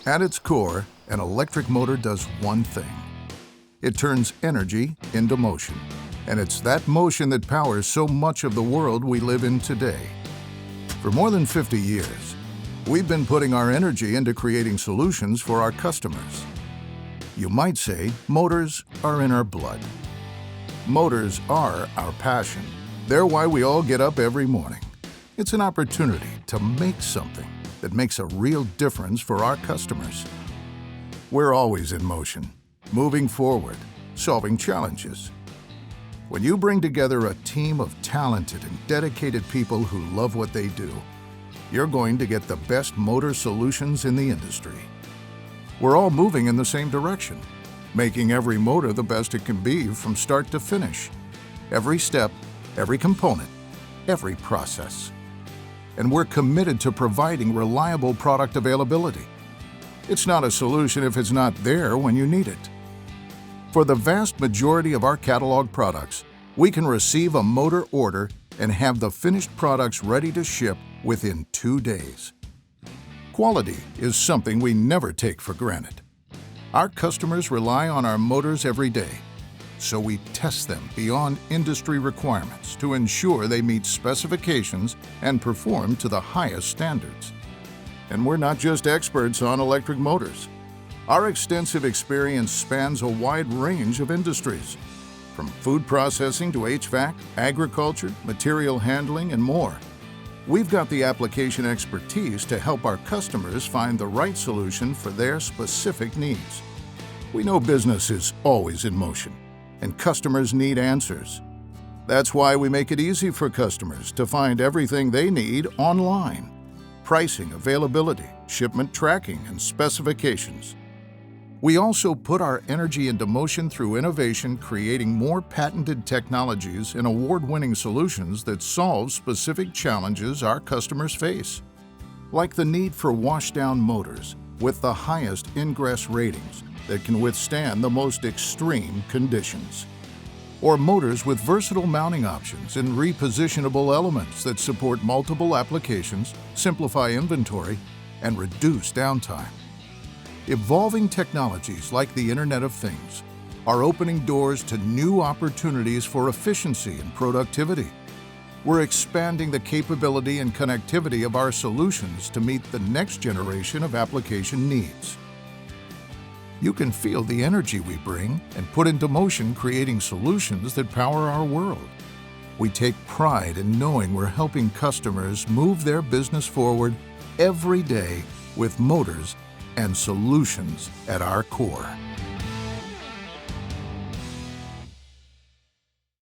At its core, an electric motor does one thing. It turns energy into motion, and it's that motion that powers so much of the world we live in today. For more than 50 years, we've been putting our energy into creating solutions for our customers. You might say motors are in our blood. Motors are our passion. They're why we all get up every morning. It's an opportunity to make something that makes a real difference for our customers. We're always in motion, moving forward, solving challenges. When you bring together a team of talented and dedicated people who love what they do, you're going to get the best motor solutions in the industry. We're all moving in the same direction, making every motor the best it can be from start to finish. Every step, every component, every process. And we're committed to providing reliable product availability. It's not a solution if it's not there when you need it. For the vast majority of our catalog products, we can receive a motor order and have the finished products ready to ship within 2 days. Quality is something we never take for granted. Our customers rely on our motors every day, so we test them beyond industry requirements to ensure they meet specifications and perform to the highest standards. And we're not just experts on electric motors. Our extensive experience spans a wide range of industries, from food processing to HVAC, agriculture, material handling, and more. We've got the application expertise to help our customers find the right solution for their specific needs. We know business is always in motion, and customers need answers. That's why we make it easy for customers to find everything they need online: pricing, availability, shipment tracking, and specifications. We also put our energy into motion through innovation, creating more patented technologies and award-winning solutions that solve specific challenges our customers face. Like the need for washdown motors with the highest ingress ratings that can withstand the most extreme conditions. Or motors with versatile mounting options and repositionable elements that support multiple applications, simplify inventory, and reduce downtime. Evolving technologies like the Internet of Things are opening doors to new opportunities for efficiency and productivity. We're expanding the capability and connectivity of our solutions to meet the next generation of application needs. You can feel the energy we bring and put into motion, creating solutions that power our world. We take pride in knowing we're helping customers move their business forward every day with motors and solutions at our core.